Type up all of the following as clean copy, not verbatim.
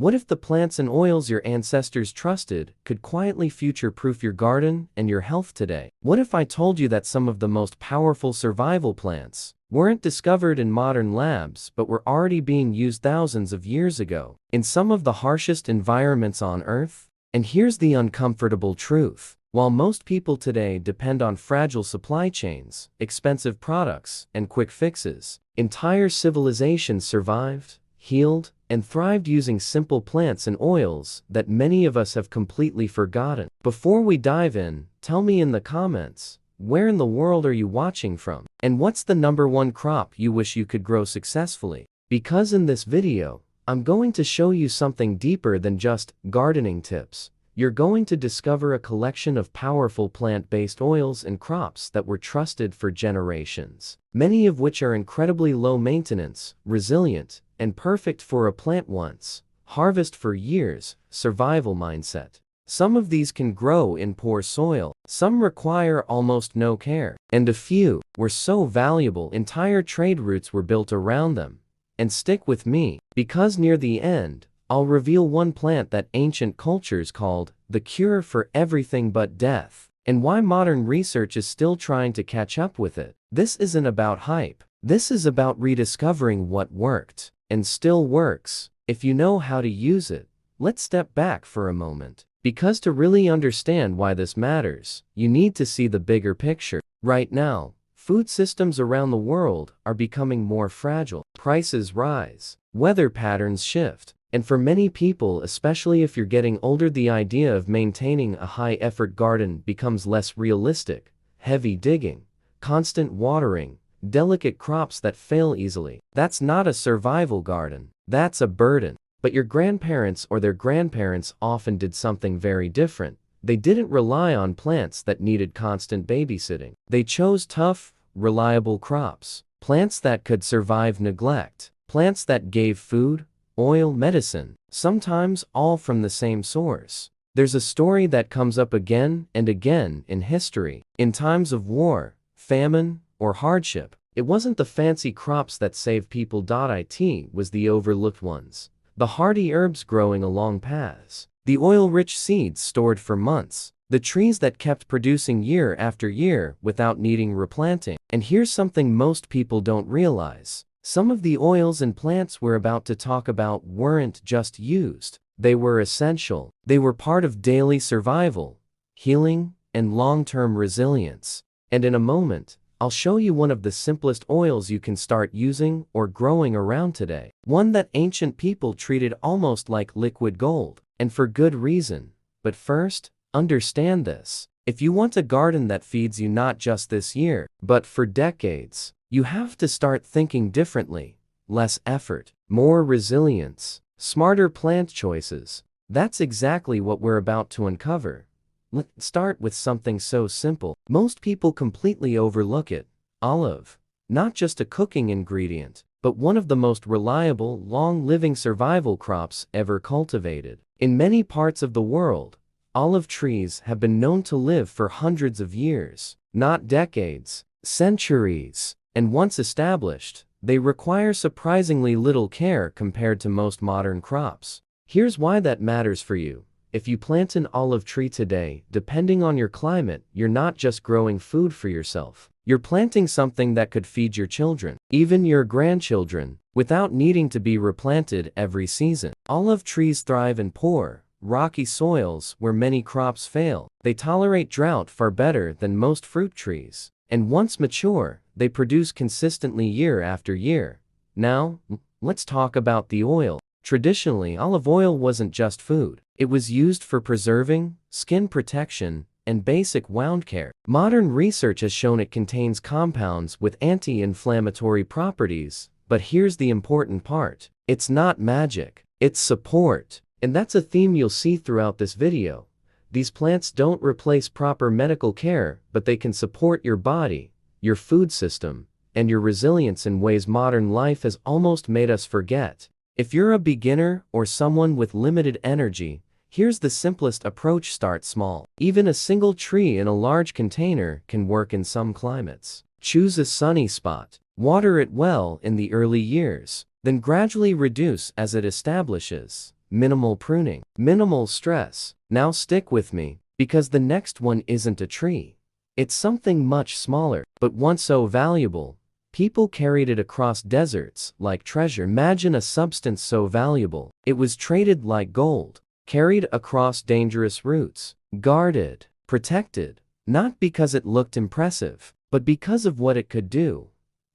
What if the plants and oils your ancestors trusted could quietly future-proof your garden and your health today? What if I told you that some of the most powerful survival plants weren't discovered in modern labs but were already being used thousands of years ago in some of the harshest environments on Earth? And here's the uncomfortable truth. While most people today depend on fragile supply chains, expensive products, and quick fixes, entire civilizations survived, healed, and thrived using simple plants and oils that many of us have completely forgotten. Before we dive in, tell me in the comments, where in the world are you watching from? And what's the #1 crop you wish you could grow successfully? Because in this video, I'm going to show you something deeper than just gardening tips. You're going to discover a collection of powerful plant-based oils and crops that were trusted for generations, many of which are incredibly low maintenance, resilient, and perfect for a plant once, harvest for years, survival mindset. Some of these can grow in poor soil, some require almost no care, and a few were so valuable entire trade routes were built around them. And stick with me, because near the end, I'll reveal one plant that ancient cultures called the cure for everything but death, and why modern research is still trying to catch up with it. This isn't about hype. This is about rediscovering what worked, and still works, if you know how to use it. Let's step back for a moment, because to really understand why this matters, you need to see the bigger picture. Right now, food systems around the world are becoming more fragile. Prices rise, weather patterns shift, and for many people, especially if you're getting older, the idea of maintaining a high-effort garden becomes less realistic. Heavy digging, constant watering, delicate crops that fail easily. That's not a survival garden. That's a burden. But your grandparents or their grandparents often did something very different. They didn't rely on plants that needed constant babysitting. They chose tough, reliable crops. Plants that could survive neglect. Plants that gave food, oil, medicine, sometimes all from the same source. There's a story that comes up again and again in history. In times of war, famine, or hardship, it wasn't the fancy crops that saved people. It was the overlooked ones. The hardy herbs growing along paths. The oil-rich seeds stored for months. The trees that kept producing year after year without needing replanting. And here's something most people don't realize. Some of the oils and plants we're about to talk about weren't just used. They were essential. They were part of daily survival, healing, and long-term resilience. And in a moment, I'll show you one of the simplest oils you can start using or growing around today. One that ancient people treated almost like liquid gold, and for good reason. But first, understand this. If you want a garden that feeds you not just this year, but for decades, you have to start thinking differently. Less effort, more resilience, smarter plant choices. That's exactly what we're about to uncover. Let's start with something so simple. Most people completely overlook it. Olive. Not just a cooking ingredient, but one of the most reliable, long-living survival crops ever cultivated. In many parts of the world, olive trees have been known to live for hundreds of years, not decades, centuries. And once established, they require surprisingly little care compared to most modern crops. Here's why that matters for you. If you plant an olive tree today, depending on your climate, you're not just growing food for yourself. You're planting something that could feed your children, even your grandchildren, without needing to be replanted every season. Olive trees thrive in poor, rocky soils where many crops fail. They tolerate drought far better than most fruit trees. And once mature, they produce consistently year after year. Now, let's talk about the oil. Traditionally, olive oil wasn't just food. It was used for preserving, skin protection, and basic wound care. Modern research has shown it contains compounds with anti-inflammatory properties. But here's the important part. It's not magic. It's support. And that's a theme you'll see throughout this video. These plants don't replace proper medical care, but they can support your body, your food system, and your resilience in ways modern life has almost made us forget. If you're a beginner or someone with limited energy, here's the simplest approach: start small. Even a single tree in a large container can work in some climates. Choose a sunny spot. Water it well in the early years, then gradually reduce as it establishes. minimal pruning, minimal stress. Now stick with me, because the next one isn't a tree. It's something much smaller, but once so valuable. People carried it across deserts like treasure. Imagine a substance so valuable, it was traded like gold, carried across dangerous routes, guarded, protected, not because it looked impressive, but because of what it could do.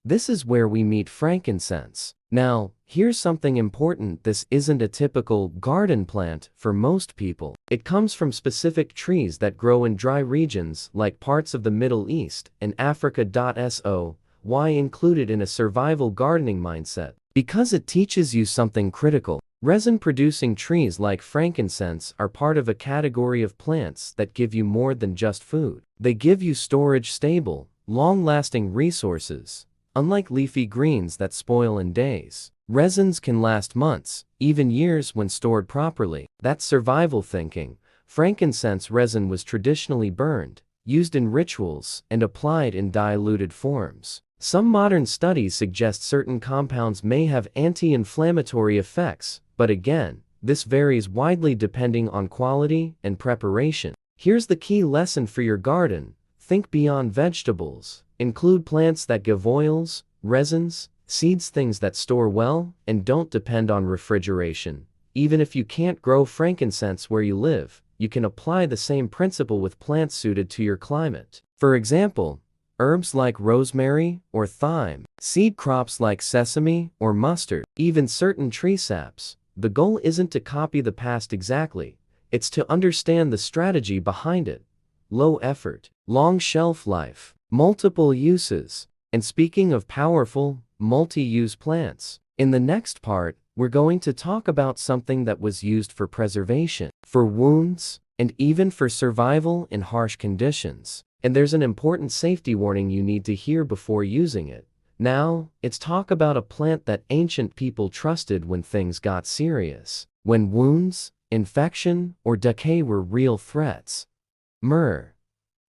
This is where we meet frankincense. Now, here's something important. This isn't a typical garden plant for most people. It comes from specific trees that grow in dry regions like parts of the Middle East and Africa. So, why include it in a survival gardening mindset? Because it teaches you something critical. Resin-producing trees like frankincense are part of a category of plants that give you more than just food. They give you storage, stable, long-lasting resources. Unlike leafy greens that spoil in days, resins can last months, even years when stored properly. That's survival thinking. Frankincense resin was traditionally burned, used in rituals, and applied in diluted forms. Some modern studies suggest certain compounds may have anti-inflammatory effects, but again, this varies widely depending on quality and preparation. Here's the key lesson for your garden: think beyond vegetables. Include plants that give oils, resins, seeds, things that store well and don't depend on refrigeration. Even if you can't grow frankincense where you live, you can apply the same principle with plants suited to your climate. For example, herbs like rosemary or thyme, seed crops like sesame or mustard, even certain tree saps. The goal isn't to copy the past exactly, it's to understand the strategy behind it. Low effort, long shelf life, multiple uses. And speaking of powerful, multi-use plants, in the next part, we're going to talk about something that was used for preservation, for wounds, and even for survival in harsh conditions. And there's an important safety warning you need to hear before using it. Now, let's talk about a plant that ancient people trusted when things got serious, when wounds, infection, or decay were real threats. Myrrh.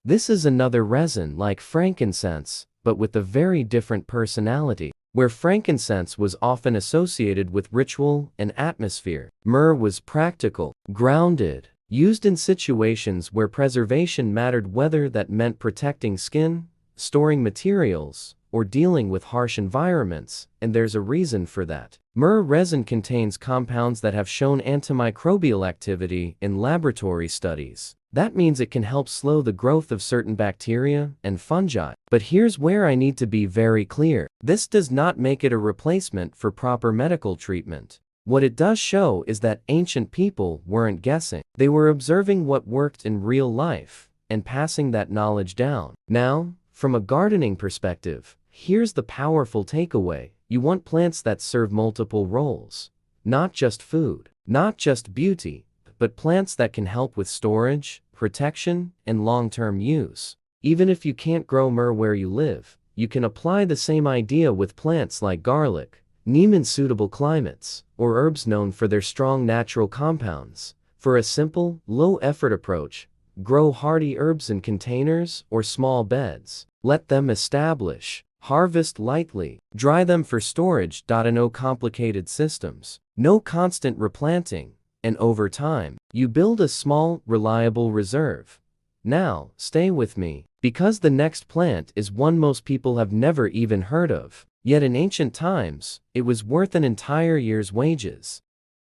This is another resin like frankincense, but with a very different personality. Where frankincense was often associated with ritual and atmosphere, myrrh was practical, grounded, used in situations where preservation mattered, whether that meant protecting skin, storing materials, or dealing with harsh environments, and there's a reason for that. Myrrh resin contains compounds that have shown antimicrobial activity in laboratory studies. That means it can help slow the growth of certain bacteria and fungi. But here's where I need to be very clear. This does not make it a replacement for proper medical treatment. What it does show is that ancient people weren't guessing. They were observing what worked in real life and passing that knowledge down. Now, from a gardening perspective, here's the powerful takeaway. You want plants that serve multiple roles. Not just food, not just beauty, but plants that can help with storage, protection, and long-term use. Even if you can't grow myrrh where you live, you can apply the same idea with plants like garlic, neem in suitable climates, or herbs known for their strong natural compounds. For a simple, low-effort approach, grow hardy herbs in containers or small beds. Let them establish. Harvest lightly. Dry them for storage. No complicated systems. No constant replanting. And over time, you build a small, reliable reserve. Now, stay with me, because the next plant is one most people have never even heard of. Yet in ancient times, it was worth an entire year's wages.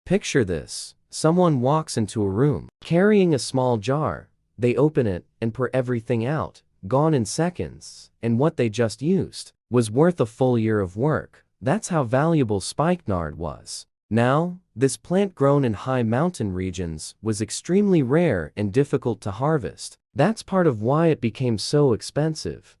Picture this. Someone walks into a room, carrying a small jar. They open it and pour everything out, gone in seconds, and what they just used was worth a full year of work. That's how valuable spikenard was. Now, this plant grown in high mountain regions was extremely rare and difficult to harvest. That's part of why it became so expensive.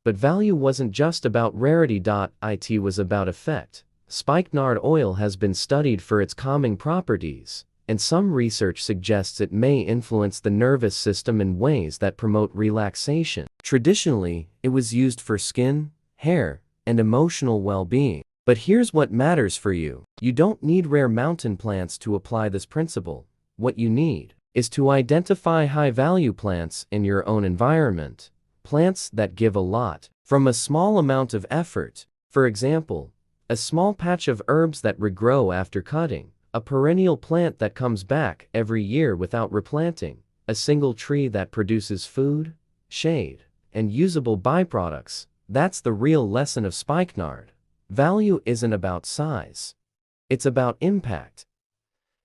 But value wasn't just about rarity. It was about effect. Spikenard oil has been studied for its calming properties, and some research suggests it may influence the nervous system in ways that promote relaxation. Traditionally, it was used for skin, hair, and emotional well-being. But here's what matters for you. You don't need rare mountain plants to apply this principle. What you need is to identify high-value plants in your own environment. Plants that give a lot from a small amount of effort. For example, a small patch of herbs that regrow after cutting, a perennial plant that comes back every year without replanting, a single tree that produces food, shade, and usable byproducts. That's the real lesson of spikenard. Value isn't about size. It's about impact.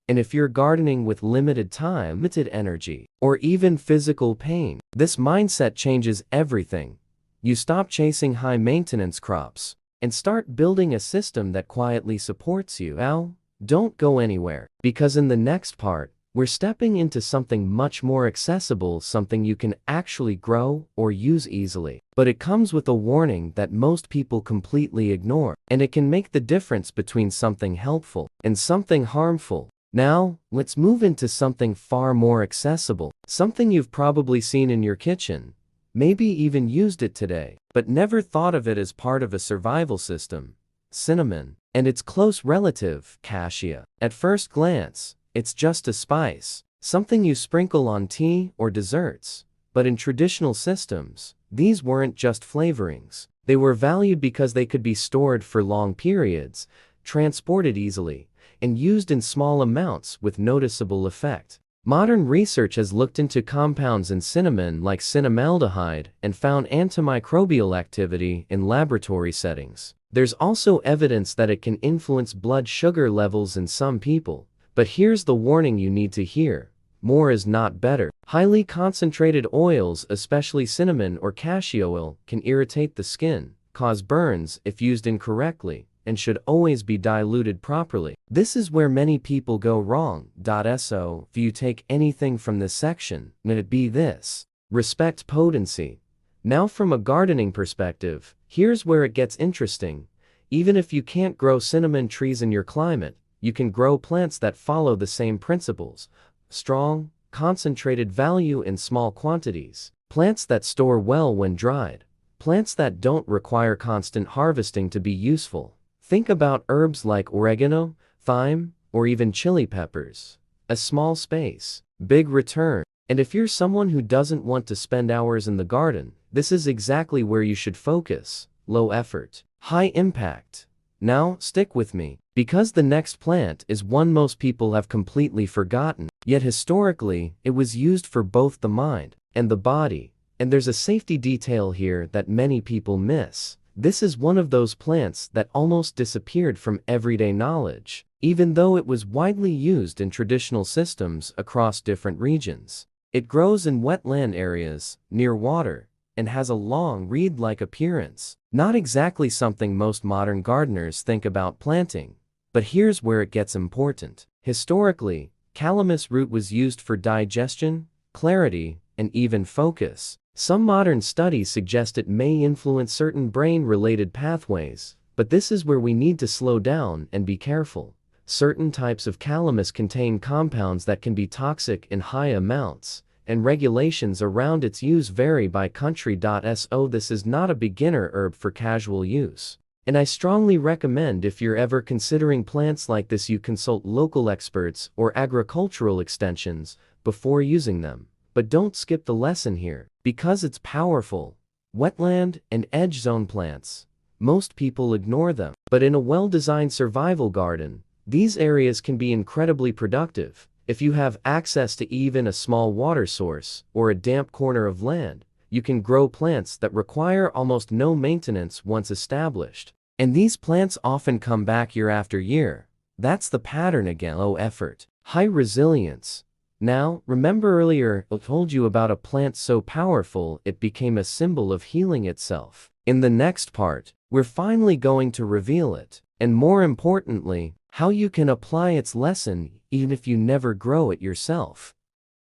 And if you're gardening with limited time, limited energy, or even physical pain, this mindset changes everything. You stop chasing high-maintenance crops and start building a system that quietly supports you. Now, don't go anywhere, because in the next part, we're stepping into something much more accessible, something you can actually grow or use easily. But it comes with a warning that most people completely ignore, and it can make the difference between something helpful and something harmful. Now, let's move into something far more accessible, something you've probably seen in your kitchen, maybe even used it today, but never thought of it as part of a survival system: cinnamon, and its close relative, cassia. At first glance, it's just a spice, something you sprinkle on tea or desserts. But in traditional systems, these weren't just flavorings. They were valued because they could be stored for long periods, transported easily, and used in small amounts with noticeable effect. Modern research has looked into compounds in cinnamon like cinnamaldehyde and found antimicrobial activity in laboratory settings. There's also evidence that it can influence blood sugar levels in some people. But here's the warning you need to hear: more is not better. Highly concentrated oils, especially cinnamon or cassia oil, can irritate the skin, cause burns if used incorrectly, and should always be diluted properly. This is where many people go wrong. So, if you take anything from this section, let it be this: respect potency. Now, from a gardening perspective, here's where it gets interesting. Even if you can't grow cinnamon trees in your climate, you can grow plants that follow the same principles: strong, concentrated value in small quantities, plants that store well when dried, plants that don't require constant harvesting to be useful. Think about herbs like oregano, thyme, or even chili peppers. A small space, big return. And if you're someone who doesn't want to spend hours in the garden, this is exactly where you should focus: low effort, high impact. Now, stick with me, because the next plant is one most people have completely forgotten. Yet historically, it was used for both the mind and the body. And there's a safety detail here that many people miss. This is one of those plants that almost disappeared from everyday knowledge, even though it was widely used in traditional systems across different regions. It grows in wetland areas, near water, and has a long reed-like appearance. Not exactly something most modern gardeners think about planting. But here's where it gets important. Historically, calamus root was used for digestion, clarity, and even focus. Some modern studies suggest it may influence certain brain-related pathways, but this is where we need to slow down and be careful. Certain types of calamus contain compounds that can be toxic in high amounts, and regulations around its use vary by country. So this is not a beginner herb for casual use. And I strongly recommend, if you're ever considering plants like this, you consult local experts or agricultural extensions before using them. But don't skip the lesson here, because it's powerful. Wetland and edge zone plants. Most people ignore them. But in a well-designed survival garden, these areas can be incredibly productive. If you have access to even a small water source or a damp corner of land, you can grow plants that require almost no maintenance once established. And these plants often come back year after year. That's the pattern again: low effort, high resilience. Now, remember earlier I told you about a plant so powerful it became a symbol of healing itself. In the next part, we're finally going to reveal it, and more importantly, how you can apply its lesson even if you never grow it yourself.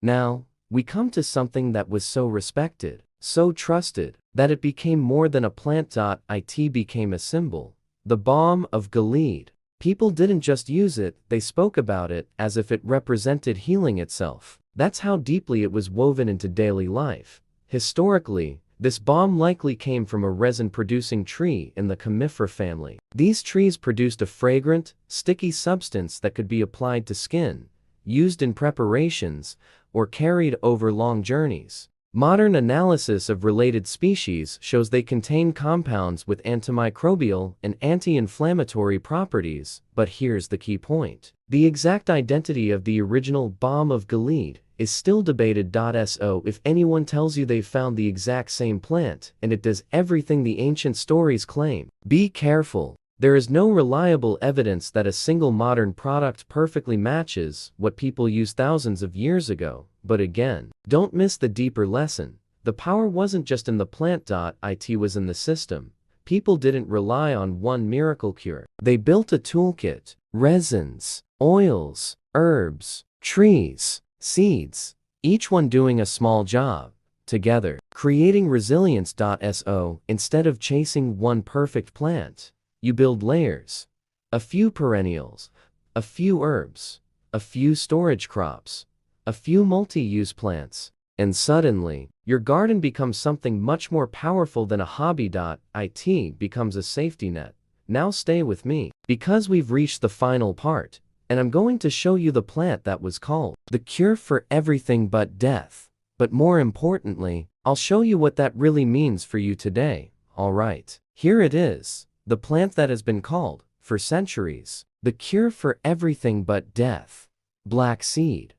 Now, we come to something that was so respected, so trusted, that it became more than a plant. It became a symbol: the balm of Gilead. People didn't just use it, they spoke about it as if it represented healing itself. That's how deeply it was woven into daily life. Historically, this balm likely came from a resin-producing tree in the conifer family. These trees produced a fragrant, sticky substance that could be applied to skin, used in preparations, or carried over long journeys. Modern analysis of related species shows they contain compounds with antimicrobial and anti-inflammatory properties, but here's the key point. The exact identity of the original balm of Gilead is still debated. So if anyone tells you they've found the exact same plant and it does everything the ancient stories claim, be careful. There is no reliable evidence that a single modern product perfectly matches what people used thousands of years ago. But again, don't miss the deeper lesson. The power wasn't just in the plant. It was in the system. People didn't rely on one miracle cure. They built a toolkit: resins, oils, herbs, trees, seeds, each one doing a small job, together, creating resilience. So instead of chasing one perfect plant, you build layers. A few perennials, a few herbs, a few storage crops, a few multi-use plants, and suddenly, your garden becomes something much more powerful than a hobby. It becomes a safety net. Now stay with me, because we've reached the final part, and I'm going to show you the plant that was called the cure for everything but death. But more importantly, I'll show you what that really means for you today. Alright, here it is, the plant that has been called, for centuries, the cure for everything but death. Black seed,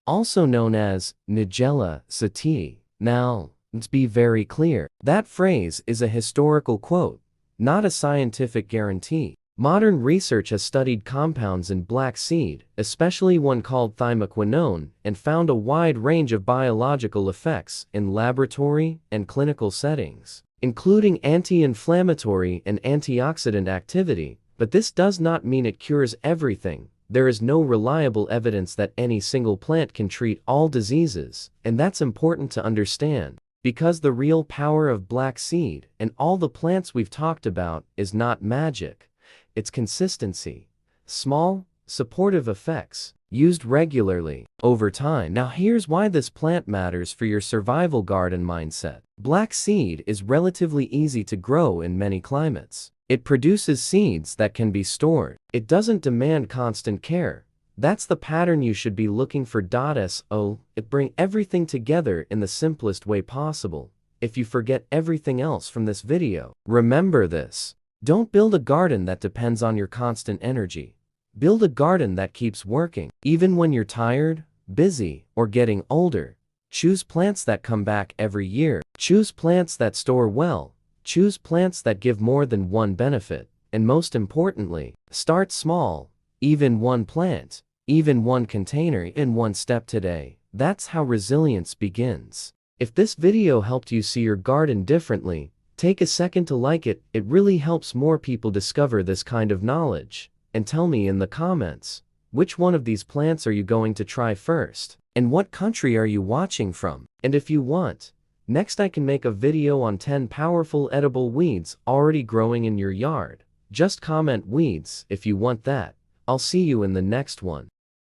also known as Nigella sativa. Now, let's be very clear. That phrase is a historical quote, not a scientific guarantee. Modern research has studied compounds in black seed, especially one called thymoquinone, and found a wide range of biological effects in laboratory and clinical settings, including anti-inflammatory and antioxidant activity. But this does not mean it cures everything. There is no reliable evidence that any single plant can treat all diseases, and that's important to understand, because the real power of black seed and all the plants we've talked about is not magic. It's consistency. Small, supportive effects, used regularly, over time. Now here's why this plant matters for your survival garden mindset. Black seed is relatively easy to grow in many climates. It produces seeds that can be stored. It doesn't demand constant care. That's the pattern you should be looking for. So, it brings everything together in the simplest way possible. If you forget everything else from this video, remember this. Don't build a garden that depends on your constant energy. Build a garden that keeps working, even when you're tired, busy, or getting older. Choose plants that come back every year. Choose plants that store well. Choose plants that give more than one benefit. And most importantly, start small. Even one plant, even one container, in one step today. That's how resilience begins. If this video helped you see your garden differently, take a second to like it. It really helps more people discover this kind of knowledge. And tell me in the comments, which one of these plants are you going to try first? And what country are you watching from? And if you want, next I can make a video on 10 powerful edible weeds already growing in your yard. Just comment weeds if you want that. I'll see you in the next one.